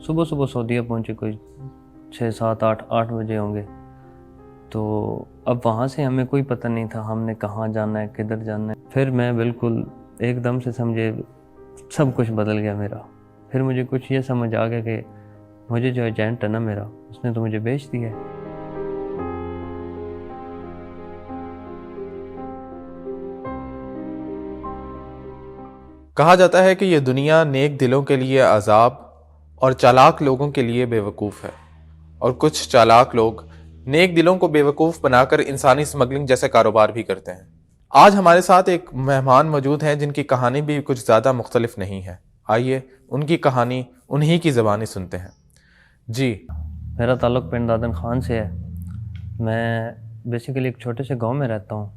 صبح صبح سعودیہ پہنچے کوئی 6 7 8 بجے ہوں گے. تو اب وہاں سے ہمیں کوئی پتہ نہیں تھا ہم نے کہاں جانا ہے کدھر جانا ہے. پھر میں بالکل ایک دم سے سمجھے سب کچھ بدل گیا میرا. پھر مجھے کچھ یہ سمجھ آ گیا کہ مجھے جو ایجنٹ ہے نا میرا اس نے تو مجھے بیچ دیا ہے. کہا جاتا ہے کہ یہ دنیا نیک دلوں کے لیے عذاب اور چالاک لوگوں کے لیے بے وقوف ہے، اور کچھ چالاک لوگ نیک دلوں کو بے وقوف بنا کر انسانی سمگلنگ جیسے کاروبار بھی کرتے ہیں. آج ہمارے ساتھ ایک مہمان موجود ہیں جن کی کہانی بھی کچھ زیادہ مختلف نہیں ہے. آئیے ان کی کہانی انہی کی زبانی سنتے ہیں. جی، میرا تعلق پنڈ دادن خان سے ہے. میں بیسیکلی ایک چھوٹے سے گاؤں میں رہتا ہوں.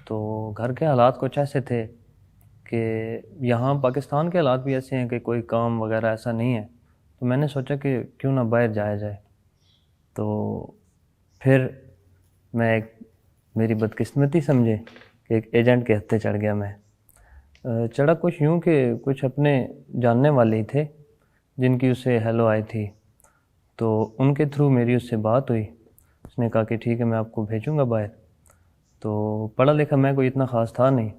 تو گھر کے حالات کچھ ایسے تھے کہ یہاں پاکستان کے حالات بھی ایسے ہیں کہ کوئی کام وغیرہ ایسا نہیں ہے. تو میں نے سوچا کہ کیوں نہ باہر جایا جائے. تو پھر میں میری بدقسمتی سمجھے کہ ایک ایجنٹ کے ہتھے چڑھ گیا. میں چڑھا کچھ یوں کہ کچھ اپنے جاننے والے ہی تھے جن کی اسے ہیلو آئی تھی. تو ان کے تھرو میری اس سے بات ہوئی. اس نے کہا کہ ٹھیک ہے میں آپ کو بھیجوں گا باہر. تو پڑھا لکھا میں کوئی اتنا خاص تھا نہیں،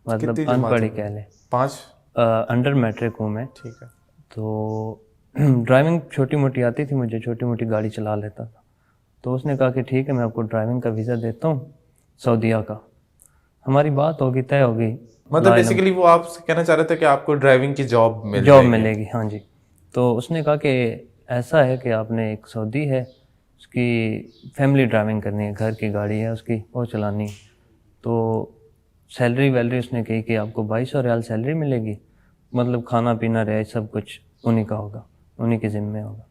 مطلب ان پڑھ ہی کہہ لیں. 5 انڈر میٹرک ہوں میں. ٹھیک ہے. تو ڈرائیونگ چھوٹی موٹی آتی تھی مجھے، چھوٹی موٹی گاڑی چلا لیتا تھا. تو اس نے کہا کہ ٹھیک ہے میں آپ کو ڈرائیونگ کا ویزا دیتا ہوں سعودیہ کا. ہماری بات ہوگی، طے ہوگی. مطلب بیسیکلی وہ آپ سے کہنا چاہ رہے تھے کہ آپ کو ڈرائیونگ کی جاب ملے گی. ہاں جی. تو اس نے کہا کہ ایسا ہے کہ آپ نے ایک سعودی ہے، اس کی فیملی ڈرائیونگ کرنی ہے، گھر کی گاڑی ہے اس کی، وہ چلانی. تو سیلری ویلری اس نے کہی کہ آپ کو 2200 ریال سیلری ملے گی، مطلب کھانا پینا رہائش سب کچھ انہی کا ہوگا، انہی کے ذمے ہوگا.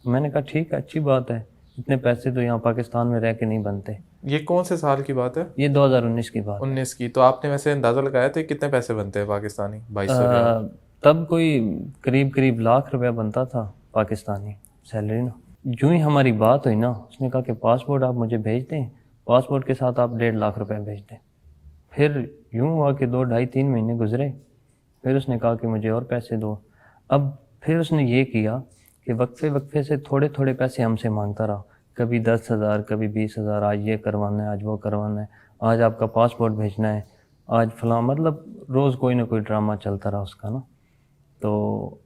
میں نے کہا ٹھیک ہے اچھی بات ہے، اتنے پیسے تو یہاں پاکستان میں رہ کے نہیں بنتے. یہ کون سے سال کی بات ہے؟ یہ 2019 کی بات. 19 کی. تو آپ نے ویسے اندازہ لگایا تھا کتنے پیسے بنتے ہیں پاکستانی؟ 2200 ریال. تب کوئی قریب لاکھ روپیہ بنتا تھا پاکستانی سیلری نا. جو ہی ہماری بات ہوئی نا، اس نے کہا کہ پاسپورٹ آپ مجھے بھیج دیں، پاسپورٹ کے ساتھ آپ 1.5 لاکھ روپے بھیج دیں. پھر یوں ہوا کہ 2 ڈھائی 3 مہینے گزرے. پھر اس نے کہا کہ مجھے اور پیسے دو. اب پھر اس نے یہ کیا کہ وقفے سے تھوڑے تھوڑے پیسے ہم سے مانگتا رہا. کبھی 10,000 کبھی 20,000. آج یہ کروانا ہے، آج وہ کروانا ہے، آج آپ کا پاسپورٹ بھیجنا ہے، آج فلاں. مطلب روز کوئی نہ کوئی ڈرامہ چلتا رہا اس کا نا. تو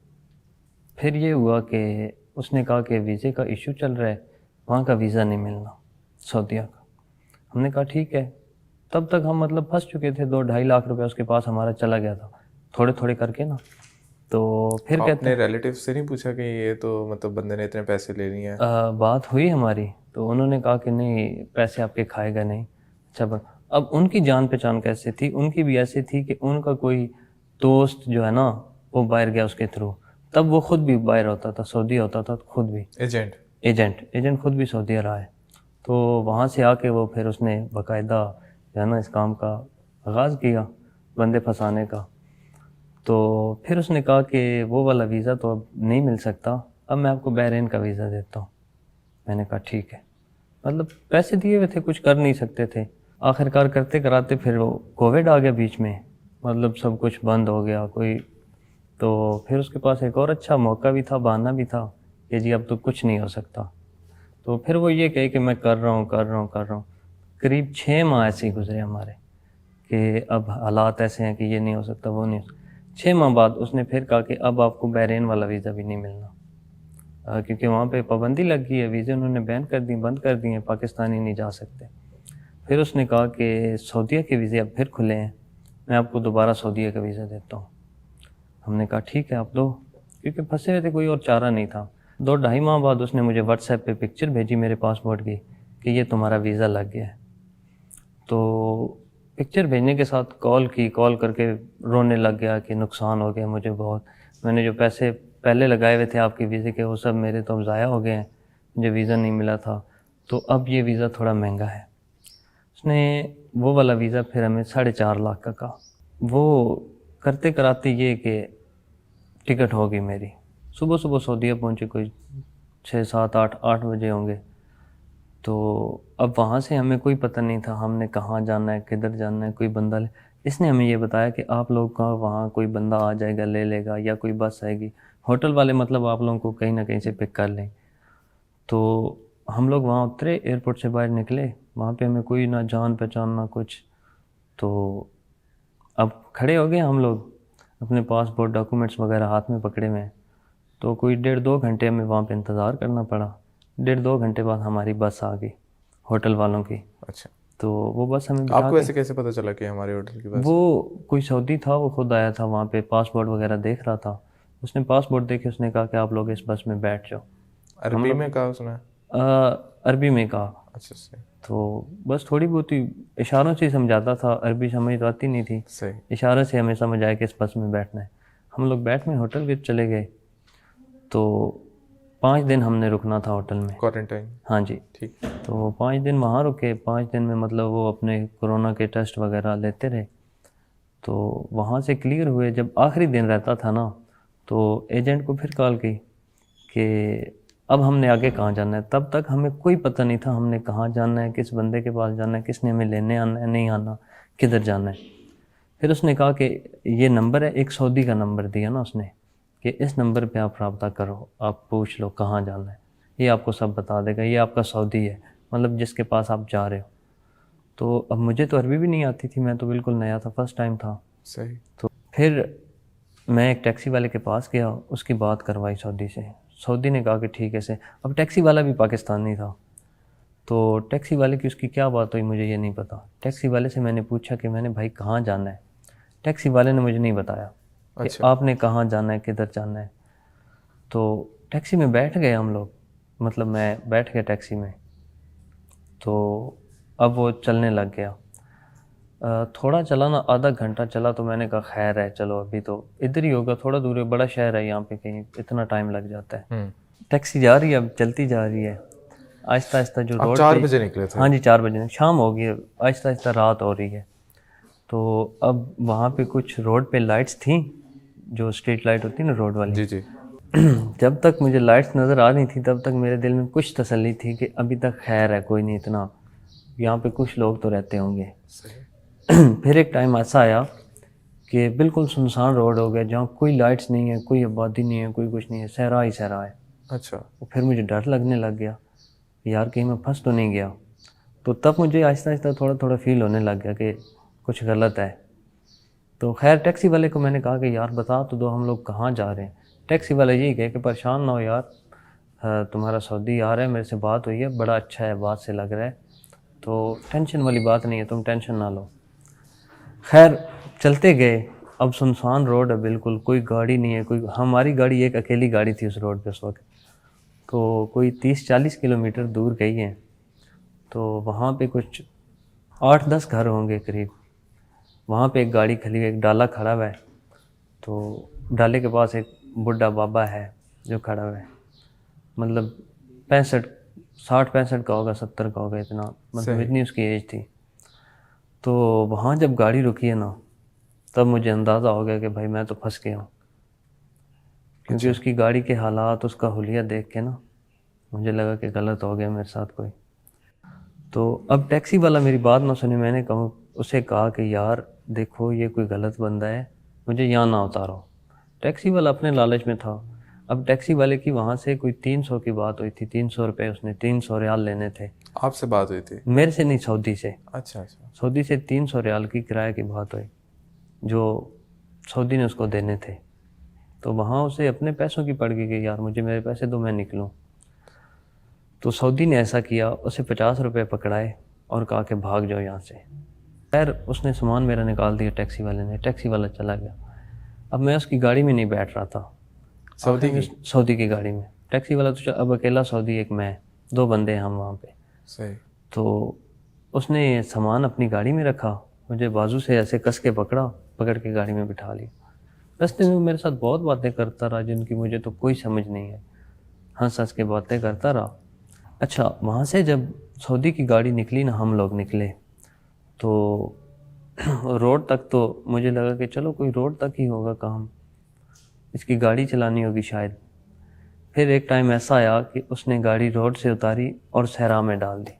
پھر یہ ہوا کہ اس نے کہا کہ ویزے کا ایشو چل رہا ہے، وہاں کا ویزا نہیں ملنا سعودیہ کا. ہم نے کہا ٹھیک ہے. تب تک ہم مطلب پھنس چکے تھے. 2 ڈھائی لاکھ روپے اس کے پاس ہمارا چلا گیا تھا تھوڑے تھوڑے کر کے نا. تو پھر کہتے ہیں ریلیٹیو سے نہیں پوچھا کہ یہ تو مطلب بندے نے اتنے پیسے لے لیے ہیں؟ بات ہوئی ہماری تو انہوں نے کہا کہ نہیں پیسے آپ کے کھائے گا نہیں. اچھا اب ان کی جان پہچان کیسے تھی؟ ان کی بھی ایسی تھی کہ ان کا کوئی دوست جو ہے نا وہ باہر گیا اس کے تھرو. تب وہ خود بھی باہر ہوتا تھا، سعودی ہوتا تھا خود بھی. ایجنٹ خود بھی سعودیہ رہا ہے. تو وہاں سے آ کے وہ پھر اس نے باقاعدہ جو ہے نا اس کام کا آغاز کیا، بندے پھنسانے کا. تو پھر اس نے کہا کہ وہ والا ویزا تو اب نہیں مل سکتا، اب میں آپ کو بحرین کا ویزا دیتا ہوں. میں نے کہا ٹھیک ہے. مطلب پیسے دیے ہوئے تھے، کچھ کر نہیں سکتے تھے. آخر کار کرتے کراتے پھر وہ کووڈ آ گیا بیچ میں، مطلب سب کچھ بند ہو گیا کوئی. تو پھر اس کے پاس ایک اور اچھا موقع بھی تھا، بہانہ بھی تھا کہ جی اب تو کچھ نہیں ہو سکتا. تو پھر وہ یہ کہے کہ میں کر رہا ہوں. قریب 6 ماہ ایسے ہی گزرے ہمارے کہ اب حالات ایسے ہیں کہ یہ نہیں ہو سکتا وہ نہیں ہو سکتا. 6 ماہ بعد اس نے پھر کہا کہ اب آپ کو بحرین والا ویزا بھی نہیں ملنا، کیونکہ وہاں پہ پابندی لگ گئی ہے، ویزے انہوں نے بند کر دی ہیں، پاکستانی نہیں جا سکتے. پھر اس نے کہا کہ سعودیہ کے ویزے اب پھر کھلے ہیں، میں آپ کو دوبارہ سعودیہ کا ویزا دیتا ہوں. ہم نے کہا ٹھیک ہے آپ دو، کیونکہ پھنسے ہوئے تھے، کوئی اور چارہ نہیں تھا. 2 ڈھائی ماہ بعد اس نے مجھے واٹس ایپ پہ پکچر بھیجی میرے پاسپورٹ کی کہ یہ تمہارا ویزا لگ گیا ہے. تو پکچر بھیجنے کے ساتھ کال کر کے رونے لگ گیا کہ نقصان ہو گیا مجھے بہت. میں نے جو پیسے پہلے لگائے ہوئے تھے آپ کے ویزے کے وہ سب میرے تو اب ضائع ہو گئے ہیں، مجھے ویزا نہیں ملا تھا. تو اب یہ ویزا تھوڑا مہنگا ہے. اس نے وہ والا ویزا پھر ہمیں 4.5 لاکھ کا کہا. وہ کرتے کراتے یہ کہ ٹکٹ ہوگی میری. صبح سعودیہ پہنچے کوئی 6 7 8 بجے ہوں گے. تو اب وہاں سے ہمیں کوئی پتہ نہیں تھا ہم نے کہاں جانا ہے کدھر جانا ہے. کوئی بندہ اس نے ہمیں یہ بتایا کہ آپ لوگ کا وہاں کوئی بندہ آ جائے گا لے لے گا، یا کوئی بس آئے گی. ہوٹل والے مطلب آپ لوگوں کو کہیں نہ کہیں سے پک کر لیں. تو ہم لوگ وہاں اترے, ایئرپورٹ سے باہر نکلے, وہاں پہ ہمیں کوئی نہ جان پہچان نہ کچھ. تو اب کھڑے ہو گئے ہم لوگ, اپنے پاسپورٹ ڈاکومنٹس وغیرہ ہاتھ میں پکڑے ہوئے ہیں. تو کوئی 1.5-2 گھنٹے ہمیں وہاں پہ انتظار کرنا پڑا. 1.5-2 گھنٹے بعد ہماری بس آ گئی ہوٹل والوں کی. اچھا, تو وہ بس ہمیں آپ بٹھا کو کے, ویسے کیسے پتہ چلا کہ ہمارے ہوٹل کی بس؟ وہ کوئی سعودی تھا, وہ خود آیا تھا وہاں پہ, پاسپورٹ وغیرہ دیکھ رہا تھا. اس نے پاسپورٹ دیکھے, اس نے کہا کہ آپ لوگ اس بس میں بیٹھ جاؤ. عربی میں کہا اس نے؟ عربی میں کہا. اچھا صحیح. تو بس تھوڑی بہت ہی اشاروں سے ہی سمجھاتا تھا, عربی سمجھ تو آتی نہیں تھی. صحیح. اشارے سے ہمیں سمجھ آیا کہ اس بس میں بیٹھنا ہے. ہم لوگ بیٹھ میں ہوٹل کے چلے گئے. تو 5 دن ہم نے رکنا تھا ہوٹل میں. کوارنٹائن؟ ہاں جی. ٹھیک. تو 5 دن وہاں رکے. 5 دن میں مطلب وہ اپنے کورونا کے ٹیسٹ وغیرہ لیتے رہے. تو وہاں سے کلیئر ہوئے. جب آخری دن رہتا تھا نا, تو ایجنٹ کو پھر کال کی کہ اب ہم نے آگے کہاں جانا ہے. تب تک ہمیں کوئی پتہ نہیں تھا ہم نے کہاں جانا ہے, کس بندے کے پاس جانا ہے, کس نے ہمیں لینے آنا ہے, نہیں آنا, کدھر جانا ہے. پھر اس نے کہا کہ یہ نمبر ہے, ایک سعودی کا نمبر دیا نا اس نے, کہ اس نمبر پہ آپ رابطہ کرو, آپ پوچھ لو کہاں جانا ہے, یہ آپ کو سب بتا دے گا, یہ آپ کا سعودی ہے, مطلب جس کے پاس آپ جا رہے ہو. تو اب مجھے تو عربی بھی نہیں آتی تھی, میں تو بالکل نیا تھا, فرسٹ ٹائم تھا. صحیح. تو پھر میں ایک ٹیکسی والے کے پاس گیا, اس کی بات کروائی سعودی سے. سعودی نے کہا کہ ٹھیک ہے سے. اب ٹیکسی والا بھی پاکستانی تھا. تو ٹیکسی والے کی اس کی کیا بات ہوئی مجھے یہ نہیں پتا. ٹیکسی والے سے میں نے پوچھا کہ میں نے بھائی کہاں جانا ہے. ٹیکسی والے نے مجھے نہیں بتایا کہ آپ نے کہاں جانا ہے, کدھر جانا ہے. تو ٹیکسی میں بیٹھ گئے ہم لوگ, مطلب میں بیٹھ گیا ٹیکسی میں. تو اب وہ چلنے لگ گیا. تھوڑا چلا نا, آدھا گھنٹہ چلا. تو میں نے کہا خیر ہے, چلو ابھی تو ادھر ہی ہوگا, تھوڑا دور ہے, بڑا شہر ہے یہاں پہ, کہیں اتنا ٹائم لگ جاتا ہے. ٹیکسی جا رہی ہے, اب چلتی جا رہی ہے آہستہ آہستہ. جو روڈ 4 بجے نکلے تھے؟ ہاں جی 4 بجے, شام ہو گئی, آہستہ آہستہ رات ہو رہی ہے. تو اب وہاں پہ کچھ روڈ پہ لائٹس تھیں, جو اسٹریٹ لائٹ ہوتی نا روڈ والی. جی جی. جب تک مجھے لائٹس نظر آ رہی تھیں تب تک میرے دل میں کچھ تسلی تھی کہ ابھی تک خیر ہے, کوئی نہیں, اتنا یہاں پہ کچھ لوگ تو رہتے ہوں گے. پھر ایک ٹائم ایسا آیا کہ بالکل سنسان روڈ ہو گیا, جہاں کوئی لائٹس نہیں ہے, کوئی آبادی نہیں ہے, کوئی کچھ نہیں ہے, صحرا ہی صحرا ہے. اچھا. پھر مجھے ڈر لگنے لگ گیا یار کہیں میں پھنس تو نہیں گیا. تو تب مجھے آہستہ آہستہ تھوڑا تھوڑا فیل ہونے لگ گیا کہ کچھ غلط ہے. تو خیر ٹیکسی والے کو میں نے کہا کہ یار بتا تو دو, ہم لوگ کہاں جا رہے ہیں. ٹیکسی والا یہی کہے کہ پریشان نہ ہو یار, تمہارا سعودی آ رہا ہے, میرے سے بات ہوئی ہے, بڑا اچھا ہے, بات سے لگ رہا ہے, تو ٹینشن والی بات نہیں ہے, تم ٹینشن نہ لو. خیر چلتے گئے. اب سنسان روڈ ہے بالکل, کوئی گاڑی نہیں ہے, کوئی, ہماری گاڑی ایک اکیلی گاڑی تھی اس روڈ پہ اس وقت. تو کوئی 30-40 کلومیٹر دور گئی ہے. تو وہاں پہ کچھ 8-10 گھر ہوں گے قریب. وہاں پہ ایک گاڑی کھلی ہے, ایک ڈالا کھڑا ہوا ہے. تو ڈالے کے پاس ایک بڈھا بابا ہے جو کھڑا ہوا ہے, مطلب 60-65 کا ہوگا, 70 کا ہوگا, اتنا مطلب اتنی اس کی ایج تھی. تو وہاں جب گاڑی رکی ہے نا, تب مجھے اندازہ ہو گیا کہ بھائی میں تو پھنس گیا ہوں. کیونکہ اس کی گاڑی کے حالات, اس کا حلیہ دیکھ کے نا مجھے لگا کہ غلط ہو گیا میرے ساتھ کوئی. تو اب ٹیکسی والا میری بات نہ سنے, میں نے اسے کہا کہ یار دیکھو یہ کوئی غلط بندہ ہے, مجھے یہاں نہ اتارو. ٹیکسی والا اپنے لالچ میں تھا. اب ٹیکسی والے کی وہاں سے کوئی 300 کی بات ہوئی تھی, 300 روپے, اس نے 300 ریال لینے تھے. آپ سے بات ہوئی تھی؟ میرے سے نہیں, سعودی سے. اچھا اچھا. سعودی سے 300 ریال کی کرایہ کی بات ہوئی جو سعودی نے اس کو دینے تھے. تو وہاں اسے اپنے پیسوں کی پڑ گئی کہ یار مجھے میرے پیسے دو, میں نکلوں. تو سعودی نے ایسا کیا, اسے 50 روپے پکڑائے اور کہا کہ بھاگ جاؤ یہاں سے. خیر اس نے سامان میرا نکال دیا ٹیکسی والے نے, ٹیکسی والا چلا گیا. اب میں اس کی گاڑی میں نہیں بیٹھ رہا تھا, سعودی کی گاڑی میں. ٹیکسی والا تو اب اکیلا سعودی, ایک میں, 2 بندے ہیں ہم وہاں پہ. صحیح. تو اس نے سامان اپنی گاڑی میں رکھا, مجھے بازو سے ایسے کس کے پکڑ کے گاڑی میں بٹھا لی. راستے میں میرے ساتھ بہت باتیں کرتا رہا جن کی مجھے تو کوئی سمجھ نہیں ہے, ہنس کے باتیں کرتا رہا. اچھا وہاں سے جب سعودی کی گاڑی نکلی نا, ہم لوگ نکلے, تو روڈ تک تو مجھے لگا کہ چلو کوئی روڈ تک ہی ہوگا کام, اس کی گاڑی چلانی ہوگی شاید. پھر ایک ٹائم ایسا آیا کہ اس نے گاڑی روڈ سے اتاری اور صحرا میں ڈال دی.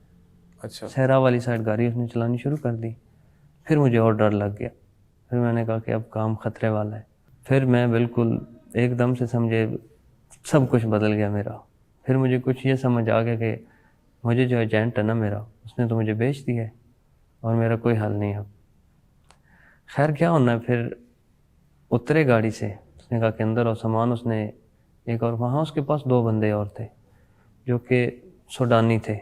اچھا. صحرا والی سائڈ گاڑی اس نے چلانی شروع کر دی. پھر مجھے اور ڈر لگ گیا. پھر میں نے کہا کہ اب کام خطرے والا ہے. پھر میں بالکل ایک دم سے سمجھے سب کچھ بدل گیا میرا. پھر مجھے کچھ یہ سمجھ آ گیا کہ مجھے جو ایجنٹ ہے نا میرا، اس نے تو مجھے بیچ دیا ہے اور میرا کوئی حل نہیں اب. خیر کیا ہونا ہے، پھر اترے گاڑی سے، اس نے کہا کہ اندر اور سامان اس نے ایک، اور وہاں اس کے پاس 2 بندے اور تھے جو کہ سوڈانی تھے،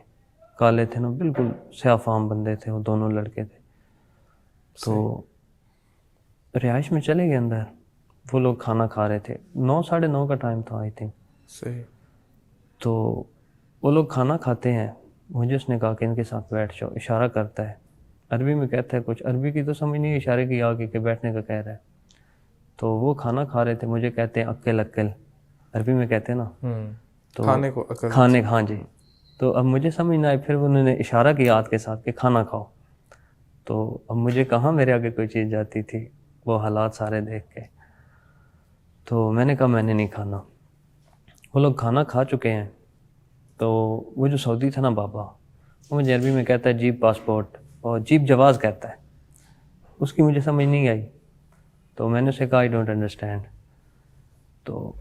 کالے تھے نا، بالکل سیاہ فام بندے تھے، وہ دونوں لڑکے تھے. تو رہائش میں چلے گئے اندر. وہ لوگ کھانا کھا رہے تھے، 9 ساڑھے 9 کا ٹائم تھا آئی تھنک. صحیح. تو وہ لوگ کھانا کھاتے ہیں، مجھے اس نے کہا کہ ان کے ساتھ بیٹھ جاؤ. اشارہ کرتا ہے، عربی میں کہتا ہے کچھ، عربی کی تو سمجھ نہیں، اشارے کی آگے کہ بیٹھنے کا کہہ رہا ہے. تو وہ کھانا کھا رہے تھے، مجھے کہتے ہیں اکل اکل، عربی میں کہتے ہیں نا. تو کھانے کو عقل. کھانے، ہاں جی. تو اب مجھے سمجھ نہ آئی، پھر انہوں نے اشارہ کیا ہاتھ کے ساتھ کہ کھانا کھاؤ. تو اب مجھے کہاں میرے آگے کوئی چیز جاتی تھی وہ حالات سارے دیکھ کے. تو میں نے کہا میں نے نہیں کھانا. وہ لوگ کھانا کھا چکے ہیں. تو وہ جو سعودی تھا نا بابا، وہ مجھے عربی میں کہتا ہے جیب پاسپورٹ، اور جیب جواز کہتا ہے. اس کی مجھے سمجھ نہیں آئی. تو میں نے اسے کہا آئی ڈونٹ انڈرسٹینڈ. تو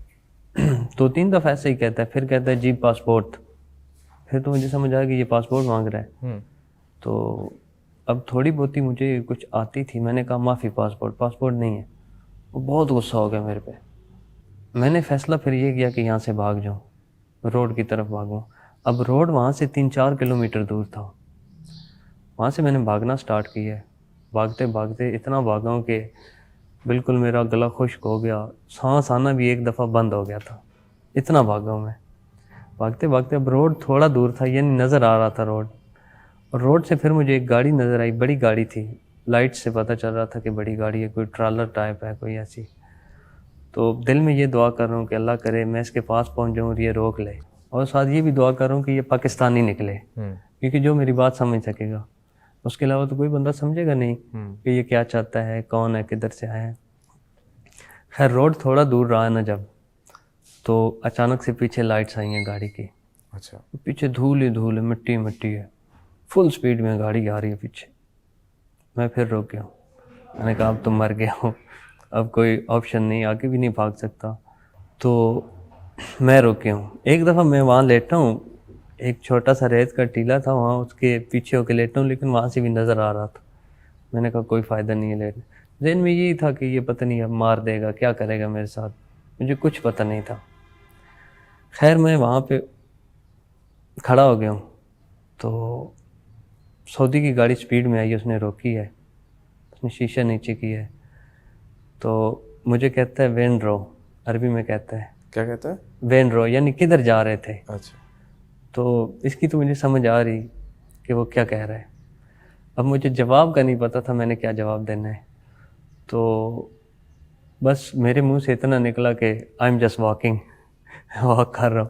2-3 دفعہ ایسے ہی کہتا ہے، پھر کہتا ہے جیب پاسپورٹ. پھر تو مجھے سمجھ آیا کہ یہ پاسپورٹ مانگ رہا ہے. تو اب تھوڑی بہت مجھے کچھ آتی تھی، میں نے کہا معافی، پاسپورٹ نہیں ہے. وہ بہت غصہ ہو گیا میرے پہ. میں نے فیصلہ پھر یہ کیا کہ یہاں سے بھاگ جاؤں، روڈ کی طرف بھاگوں. اب روڈ وہاں سے 3-4 کلومیٹر دور تھا. وہاں سے میں نے بھاگنا سٹارٹ کیا ہے. بھاگتے بھاگتے اتنا بھاگا ہوں کہ بالکل میرا گلا خشک ہو گیا، سانس آنا بھی ایک دفعہ بند ہو گیا تھا، اتنا بھاگا ہوں میں. بھاگتے بھاگتے اب روڈ تھوڑا دور تھا، یعنی نظر آ رہا تھا روڈ. اور روڈ سے پھر مجھے ایک گاڑی نظر آئی، بڑی گاڑی تھی، لائٹ سے پتہ چل رہا تھا کہ بڑی گاڑی ہے، کوئی ٹرالر ٹائپ ہے کوئی ایسی. تو دل میں یہ دعا کر رہا ہوں کہ اللہ کرے میں اس کے پاس پہنچ جاؤں اور یہ روک لے. اور ساتھ یہ بھی دعا کر رہا ہوں کہ یہ پاکستانی نکلے، کیونکہ جو میری بات سمجھ سکے گا، اس کے علاوہ تو کوئی بندہ سمجھے گا نہیں کہ یہ کیا چاہتا ہے، کون ہے، کدھر سے آیا ہے. خیر روڈ تھوڑا دور رہا ہے نا جب، تو اچانک سے پیچھے لائٹس آئی ہیں گاڑی کی. اچھا. پیچھے دھول ہی دھول ہے، مٹی مٹی ہے، فل سپیڈ میں گاڑی آ رہی ہے پیچھے. میں پھر روک گیا ہوں. میں نے کہا اب تم مر گیا ہو، اب کوئی آپشن نہیں، آگے بھی نہیں بھاگ سکتا. تو میں روک گیا ہوں. ایک دفعہ میں وہاں لیٹا ہوں، ایک چھوٹا سا ریت کا ٹیلا تھا وہاں، اس کے پیچھے ہو کے لیٹا ہوں، لیکن وہاں سے بھی نظر آ رہا تھا. میں نے کہا کوئی فائدہ نہیں ہے لیٹنے. ذہن میں یہی تھا کہ یہ پتہ نہیں اب مار دے گا، کیا کرے گا میرے ساتھ، مجھے کچھ پتہ نہیں تھا. خیر میں وہاں پہ کھڑا ہو گیا ہوں. تو سعودی کی گاڑی سپیڈ میں آئی، اس نے روکی ہے، اس نے شیشہ نیچے کیا ہے. تو مجھے کہتا ہے وین رو، عربی میں کہتا ہے. کیا کہتا ہے؟ وین رو یعنی کدھر جا رہے تھے. اچھا. تو اس کی تو مجھے سمجھ آ رہی کہ وہ کیا کہہ رہا ہے. اب مجھے جواب کا نہیں پتہ تھا میں نے کیا جواب دینا ہے. تو بس میرے منہ سے اتنا نکلا کہ I am just walking, walk کر رہا ہوں.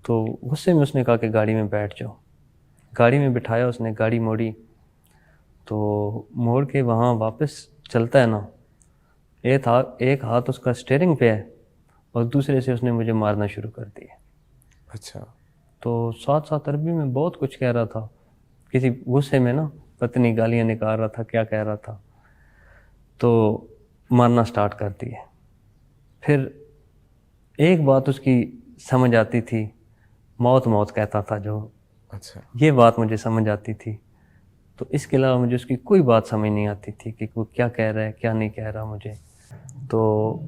تو غصے میں اس نے کہا کہ گاڑی میں بیٹھ جاؤ. گاڑی میں بٹھایا اس نے، گاڑی موڑی. تو موڑ کے وہاں واپس چلتا ہے نا، ایک ہاتھ اس کا اسٹیئرنگ پہ ہے اور دوسرے سے اس نے مجھے مارنا شروع کر دیا. اچھا. تو ساتھ ساتھ عربی میں بہت کچھ کہہ رہا تھا، کسی غصے میں نا، پتہ نہیں گالیاں نکال رہا تھا، کیا کہہ رہا تھا. تو مارنا سٹارٹ کر دی ہے. پھر ایک بات اس کی سمجھ آتی تھی، موت موت کہتا تھا جو. اچھا. یہ بات مجھے سمجھ آتی تھی. تو اس کے علاوہ مجھے اس کی کوئی بات سمجھ نہیں آتی تھی کہ وہ کیا کہہ رہا ہے، کیا نہیں کہہ رہا مجھے. تو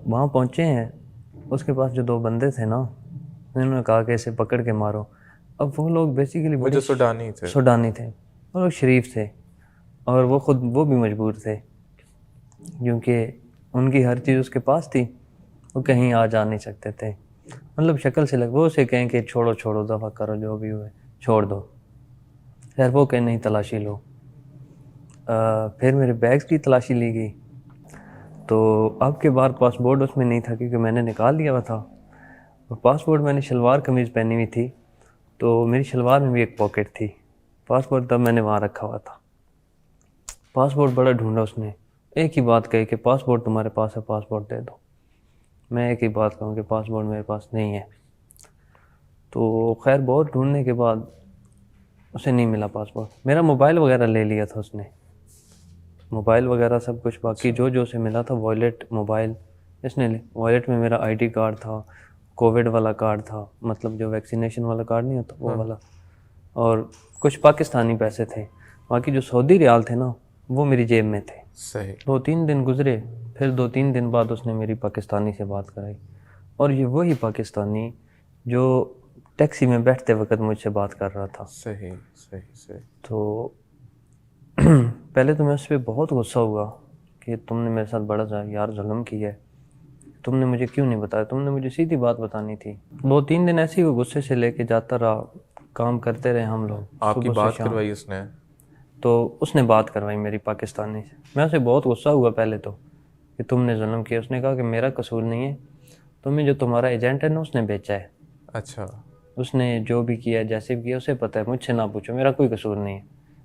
وہاں پہنچے ہیں، اس کے پاس جو 2 بندے تھے نا، انہوں نے کہا کہ اسے پکڑ کے مارو. اب وہ لوگ بیسیکلی وہ جو سوڈانی تھے، وہ لوگ شریف تھے، اور وہ بھی مجبور تھے کیونکہ ان کی ہر چیز اس کے پاس تھی، وہ کہیں آ جا نہیں سکتے تھے. مطلب شکل سے وہ اسے کہیں کہ چھوڑو دفعہ کرو، جو بھی ہوئے چھوڑ دو. خیر وہ کہیں نہیں، تلاشی لو. پھر میرے بیگز کی تلاشی لی گئی. تو اب کے بعد پاسپورٹ اس میں نہیں تھا کیونکہ میں نے نکال لیا ہوا تھا. اور پاسپورٹ میں نے شلوار قمیض پہنی ہوئی تھی، تو میری شلوار میں بھی ایک پاکٹ تھی. پاسپورٹ تب میں نے وہاں رکھا ہوا تھا. پاسپورٹ بڑا ڈھونڈا اس نے، ایک ہی بات کہی کہ پاسپورٹ تمہارے پاس ہے، پاسپورٹ دے دو. میں ایک ہی بات کہوں کہ پاسپورٹ میرے پاس نہیں ہے. تو خیر بہت ڈھونڈنے کے بعد اسے نہیں ملا پاسپورٹ. میرا موبائل وغیرہ لے لیا تھا اس نے، موبائل وغیرہ سب کچھ، باقی جو اسے ملا تھا، والیٹ، موبائل اس نے وائلٹ میں میرا آئی ڈی کارڈ تھا, کووڈ والا کارڈ تھا, مطلب جو ویکسینیشن والا کارڈ نہیں ہوتا وہ والا, اور کچھ پاکستانی پیسے تھے. باقی جو سعودی ریال تھے نا وہ میری جیب میں تھے. صحیح. 2-3 دن گزرے, پھر 2-3 دن بعد اس نے میری پاکستانی سے بات کرائی, اور یہ وہی پاکستانی جو ٹیکسی میں بیٹھتے وقت مجھ سے بات کر رہا تھا. صحیح صحیح صحیح. تو پہلے تو میں اس پہ بہت غصہ ہوا کہ تم نے میرے ساتھ بڑا یار ظلم کیا ہے, تم نے مجھے کیوں نہیں بتایا, تم نے مجھے سیدھی بات بتانی تھی. 2-3 دن ایسے ہی وہ غصے سے لے کے جاتا رہا, کام کرتے رہے ہم لوگ. آپ کی بات کروائی اس نے؟ تو اس نے بات کروائی میری پاکستانی سے. میں اسے بہت غصہ ہوا پہلے تو کہ تم نے ظلم کیا. اس نے کہا کہ میرا قصور نہیں ہے, تمہیں جو تمہارا ایجنٹ ہے نا اس نے بیچا ہے. اچھا. اس نے جو بھی کیا جیسے بھی کیا اسے پتہ ہے, مجھ سے نہ پوچھو, میرا کوئی قصور نہیں ہے.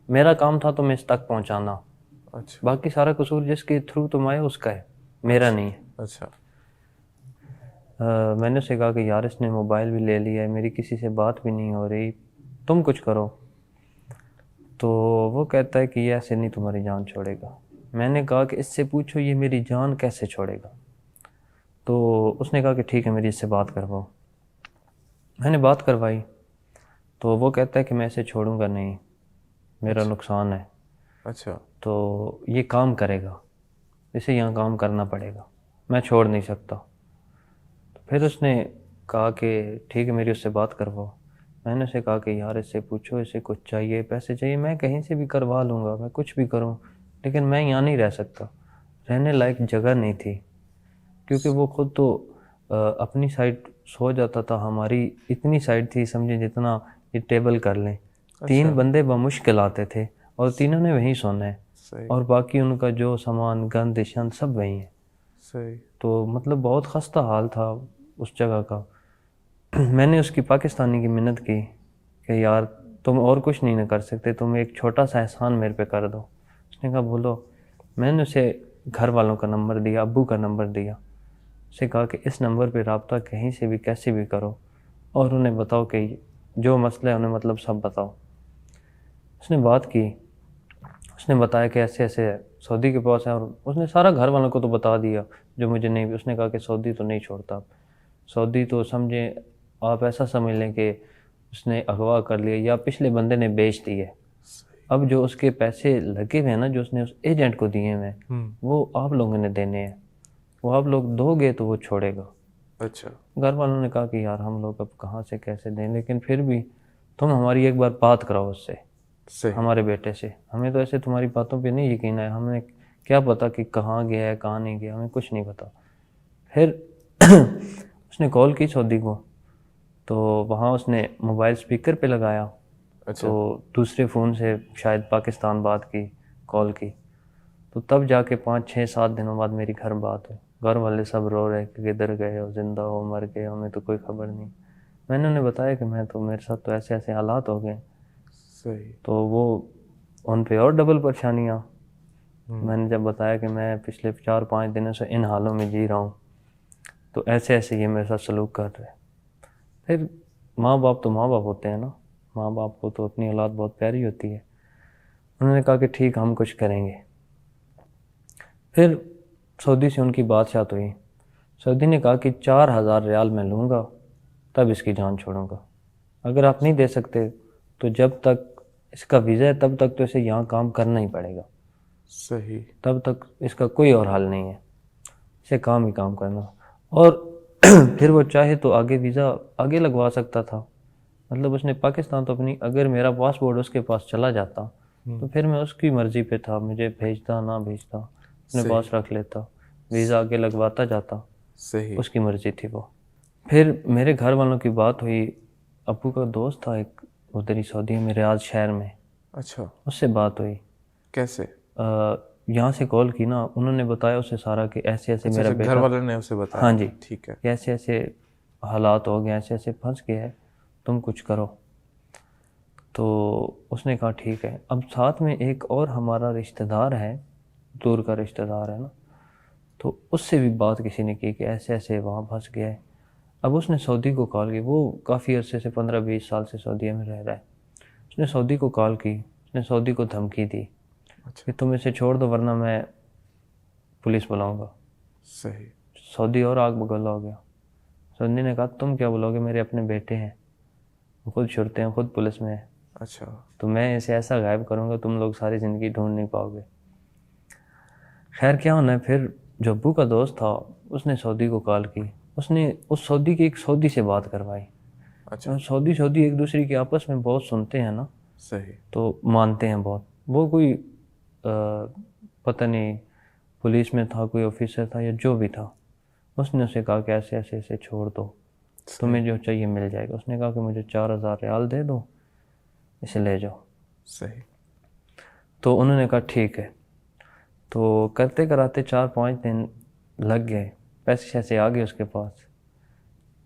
میرا کام تھا تمہیں اس تک پہنچانا. اچھا. باقی سارا قصور جس کے تھرو تم آئے اس کا ہے, میرا نہیں ہے. اچھا. میں نے اسے کہا کہ یار اس نے موبائل بھی لے لیا ہے, میری کسی سے بات بھی نہیں ہو رہی, تم کچھ کرو. تو وہ کہتا ہے کہ یہ ایسے نہیں تمہاری جان چھوڑے گا. میں نے کہا کہ اس سے پوچھو یہ میری جان کیسے چھوڑے گا. تو اس نے کہا کہ ٹھیک ہے میری اس سے بات کرواؤ. میں نے بات کروائی تو وہ کہتا ہے کہ میں اسے چھوڑوں گا نہیں, میرا نقصان ہے. اچھا. تو یہ کام کرے گا, اسے یہاں کام کرنا پڑے گا, میں چھوڑ نہیں سکتا. پھر اس نے کہا کہ ٹھیک ہے میری اس سے بات کرواؤ. میں نے اسے کہا کہ یار اس سے پوچھو, اسے کچھ چاہیے, پیسے چاہیے, میں کہیں سے بھی کروا لوں گا, میں کچھ بھی کروں, لیکن میں یہاں نہیں رہ سکتا. رہنے لائق جگہ نہیں تھی, کیونکہ وہ خود تو اپنی سائڈ سو جاتا تھا. ہماری اتنی سائڈ تھی سمجھے جتنا یہ ٹیبل کر لیں. 3 بندے بمشکل آتے تھے اور تینوں نے وہیں سونا ہے, اور باقی ان کا جو سامان گند شند سب وہیں ہے. صحیح. تو مطلب بہت خستہ حال تھا اس جگہ کا. میں نے اس کی پاکستانی کی منت کی کہ یار تم اور کچھ نہیں نہ کر سکتے, تم ایک چھوٹا سا احسان میرے پہ کر دو. اس نے کہا بولو. میں نے اسے گھر والوں کا نمبر دیا, ابو کا نمبر دیا. اسے کہا کہ اس نمبر پہ رابطہ کہیں سے بھی کیسے بھی کرو اور انہیں بتاؤ کہ جو مسئلہ ہے انہیں مطلب سب بتاؤ. اس نے بات کی, اس نے بتایا کہ ایسے ایسے سعودی کے پاس ہے, اور اس نے سارا گھر والوں کو تو بتا دیا جو مجھے نہیں. اس نے کہا کہ سعودی تو نہیں چھوڑتا, سعودی تو سمجھیں آپ ایسا سمجھ لیں کہ اس نے اغوا کر لیا یا پچھلے بندے نے بیچ دی ہے. اب جو اس کے پیسے لگے ہوئے ہیں نا, جو اس نے اس ایجنٹ کو دیے ہوئے ہیں, وہ آپ لوگوں نے دینے ہیں, وہ آپ لوگ دو گے تو وہ چھوڑے گا. اچھا. گھر والوں نے کہا کہ یار ہم لوگ اب کہاں سے کیسے دیں, لیکن پھر بھی تم ہماری ایک بار بات کراؤ اس سے, ہمارے بیٹے سے. ہمیں تو ایسے تمہاری باتوں پہ نہیں یقین ہے, ہمیں کیا پتا کہ کہاں گیا ہے کہاں نہیں گیا, ہمیں کچھ نہیں پتا. پھر اس نے کال کی سعودی کو, تو وہاں اس نے موبائل سپیکر پہ لگایا. تو دوسرے فون سے شاید پاکستان بات کی, کال کی. تو تب جا کے 5-6-7 دنوں بعد میری گھر بات ہوئی. گھر والے سب رو رہے کہ کدھر گئے ہو, زندہ ہو مر گئے, ہمیں تو کوئی خبر نہیں. میں نے انہیں بتایا کہ میرے ساتھ تو ایسے ایسے حالات ہو گئے. صحیح. تو وہ ان پہ اور ڈبل پریشانیاں. میں نے جب بتایا کہ میں پچھلے 4-5 دنوں سے ان حالوں میں جی رہا ہوں, تو ایسے ایسے یہ میرے ساتھ سلوک کر رہے. پھر ماں باپ تو ماں باپ ہوتے ہیں نا, ماں باپ کو تو اپنی اولاد بہت پیاری ہوتی ہے. انہوں نے کہا کہ ٹھیک ہم کچھ کریں گے. پھر سعودی سے ان کی بات ہوئی. سعودی نے کہا کہ 4,000 ریال میں لوں گا تب اس کی جان چھوڑوں گا. اگر آپ نہیں دے سکتے تو جب تک اس کا ویزا ہے تب تک تو اسے یہاں کام کرنا ہی پڑے گا. صحیح. تب تک اس کا کوئی اور حل نہیں ہے, اسے کام ہی کام کرنا. اور پھر وہ چاہے تو آگے ویزا آگے لگوا سکتا تھا. مطلب اس نے پاکستان تو اپنی, اگر میرا پاسپورٹ اس کے پاس چلا جاتا تو پھر میں اس کی مرضی پہ تھا, مجھے بھیجتا نہ بھیجتا, اپنے پاس رکھ لیتا, ویزا آگے لگواتا جاتا. صحیح. اس کی مرضی تھی وہ. پھر میرے گھر والوں کی بات ہوئی. ابو کا دوست تھا ایک ادھر ہی سعودی میں, ریاض شہر میں. اچھا. اس سے بات ہوئی. کیسے؟ یہاں سے کال کی نا, انہوں نے بتایا اسے سارا کہ ایسے ایسے میرا بیٹا, گھر والوں نے اسے بتایا. ہاں جی, ٹھیک ہے, کہ ایسے ایسے حالات ہو گئے, ایسے ایسے پھنس گیا ہے, تم کچھ کرو. تو اس نے کہا ٹھیک ہے. اب ساتھ میں ایک اور ہمارا رشتہ دار ہے, دور کا رشتہ دار ہے نا, تو اس سے بھی بات کسی نے کی کہ ایسے ایسے وہاں پھنس گیا ہے. اب اس نے سعودی کو کال کی, وہ کافی عرصے سے 15-20 سال سے سعودیہ میں رہ رہا ہے. اس نے سعودی کو کال کی, اس نے سعودی کو دھمکی دی کہ تم اسے چھوڑ دو ورنہ میں پولیس بلاؤں گا. صحیح. سعودی اور آگ بگولا ہو گیا. سعودی نے کہا تم کیا بولو گے, میرے اپنے بیٹے ہیں, خود شرطے ہیں, خود پولیس میں ہیں, اچھا تو میں اسے ایسا غائب کروں گا تم لوگ ساری زندگی ڈھونڈ نہیں پاؤ گے. خیر کیا ہونا ہے, پھر جو ابو کا دوست تھا اس نے سعودی کو کال کی, اس نے اس سعودی کی ایک سعودی سے بات کروائی. اچھا سعودی ایک دوسرے کی آپس میں بہت سنتے ہیں نا, صحیح. تو مانتے ہیں بہت. وہ کوئی پتہ نہیں پولیس میں تھا, کوئی آفیسر تھا یا جو بھی تھا. اس نے اسے کہا کہ ایسے ایسے ایسے چھوڑ دو, تمہیں جو چاہیے مل جائے گا. اس نے کہا کہ مجھے 4,000 ریال دے دو, اسے لے جاؤ. صحیح. تو انہوں نے کہا ٹھیک ہے. تو کرتے کراتے 4-5 دن لگ گئے, پیسے شیسے آ گئے اس کے پاس.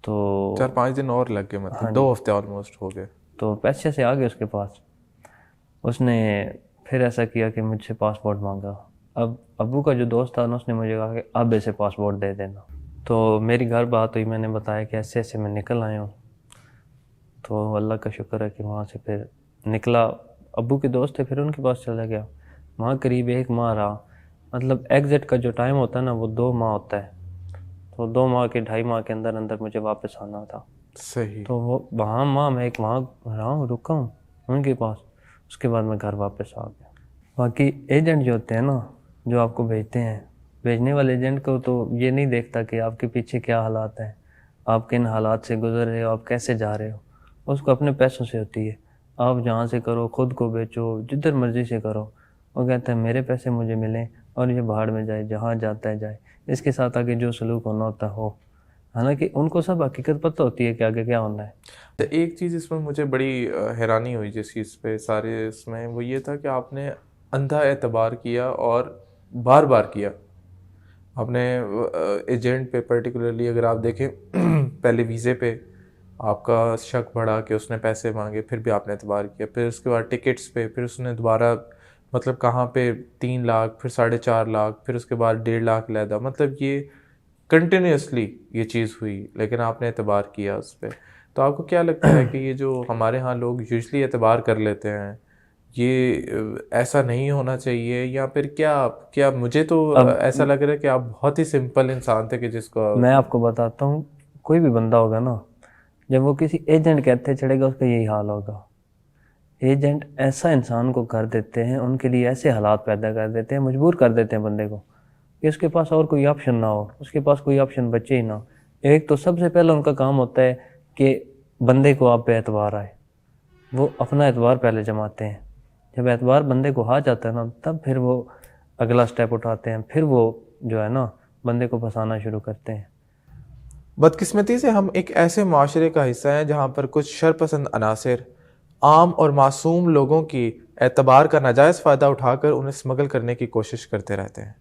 تو 4-5 دن اور لگ گئے, مطلب 2 ہفتے آلموسٹ ہو گئے. تو پیسے سے آ گئے اس کے پاس. اس نے پھر ایسا کیا کہ مجھ سے پاسپورٹ مانگا. اب ابو کا جو دوست تھا نا, اس نے مجھے کہا کہ اب اسے پاسپورٹ دے دینا. تو میری گھر بات ہوئی, میں نے بتایا کہ ایسے ایسے میں نکل آیا ہوں. تو اللہ کا شکر ہے کہ وہاں سے پھر نکلا. ابو کے دوست تھے, پھر ان کے پاس چلا گیا. وہاں قریب 1 ماہ رہا. مطلب ایگزٹ کا جو ٹائم ہوتا ہے نا وہ 2 ماہ ہوتا ہے. تو 2 ماہ کے 2.5 ماہ کے اندر اندر مجھے واپس آنا تھا. صحیح. تو وہ وہاں میں 1 ماہ رہا ہوں, رکا ہوں ان کے پاس. اس کے بعد میں گھر واپس آ گیا. باقی ایجنٹ جو ہوتے ہیں نا, جو آپ کو بھیجتے ہیں, بھیجنے والے ایجنٹ کو تو یہ نہیں دیکھتا کہ آپ کے پیچھے کیا حالات ہیں, آپ کن حالات سے گزر رہے ہو, آپ کیسے جا رہے ہو. اس کو اپنے پیسوں سے ہوتی ہے. آپ جہاں سے کرو, خود کو بیچو, جدھر مرضی سے کرو. وہ کہتے ہیں میرے پیسے مجھے ملیں اور یہ بھاڑ میں جائے, جہاں جاتا ہے جائے, اس کے ساتھ آگے جو سلوک ہونا ہوتا ہے ہو. حالانکہ ان کو سب حقیقت پتہ ہوتی ہے کہ آگے کیا ہونا ہے. تو ایک چیز اس میں مجھے بڑی حیرانی ہوئی جس چیز پہ سارے اس میں, وہ یہ تھا کہ آپ نے اندھا اعتبار کیا اور بار بار کیا. آپ نے ایجنٹ پہ پرٹیکولرلی اگر آپ دیکھیں, پہلے ویزے پہ آپ کا شک بڑھا کہ اس نے پیسے مانگے, پھر بھی آپ نے اعتبار کیا. پھر اس کے بعد ٹکٹس پہ, پھر اس نے دوبارہ مطلب کہاں پہ 3 لاکھ, پھر 4.5 لاکھ, پھر اس کے بعد 1.5 لاکھ لیدا. مطلب یہ کنٹینیوسلی یہ چیز ہوئی, لیکن آپ نے اعتبار کیا اس پہ. تو آپ کو کیا لگتا ہے کہ یہ جو ہمارے ہاں لوگ یوزلی اعتبار کر لیتے ہیں, یہ ایسا نہیں ہونا چاہیے, یا پھر کیا مجھے تو ایسا لگ رہا ہے کہ آپ بہت ہی سمپل انسان تھے کہ جس کو میں آپ کو بتاتا ہوں, کوئی بھی بندہ ہوگا نا, جب وہ کسی ایجنٹ کہتے چڑھے گا اس کا یہی حال ہوگا. ایجنٹ ایسا انسان کو کر دیتے ہیں, ان کے لیے ایسے حالات پیدا کر دیتے ہیں, مجبور کر دیتے ہیں بندے کو کہ اس کے پاس اور کوئی آپشن نہ ہو, اس کے پاس کوئی آپشن بچے ہی نہ ہو. ایک تو سب سے پہلے ان کا کام ہوتا ہے کہ بندے کو آپ پہ اعتبار آئے. وہ اپنا اعتبار پہلے جماتے ہیں. جب اعتبار بندے کو آ جاتا ہے نا, تب پھر وہ اگلا سٹیپ اٹھاتے ہیں. پھر وہ جو ہے نا بندے کو پھنسانا شروع کرتے ہیں. بدقسمتی سے ہم ایک ایسے معاشرے کا حصہ ہیں جہاں پر کچھ شرپسند عناصر عام اور معصوم لوگوں کی اعتبار کا ناجائز فائدہ اٹھا کر انہیں اسمگل کرنے کی کوشش کرتے رہتے ہیں.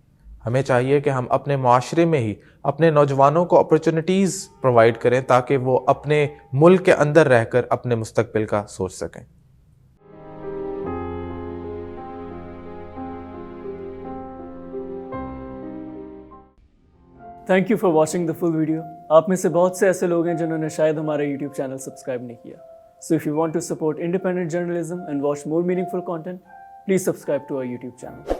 ہمیں چاہیے کہ ہم اپنے معاشرے میں ہی اپنے نوجوانوں کو اپرچونٹیز پرووائڈ کریں تاکہ وہ اپنے ملک کے اندر رہ کر اپنے مستقبل کا سوچ سکیں. Thank you for watching the full video. آپ میں سے بہت سے ایسے لوگ ہیں جنہوں نے شاید ہمارا یوٹیوب چینل سبسکرائب نہیں کیا. So if you want to support independent journalism and watch more meaningful content, please subscribe to our YouTube channel.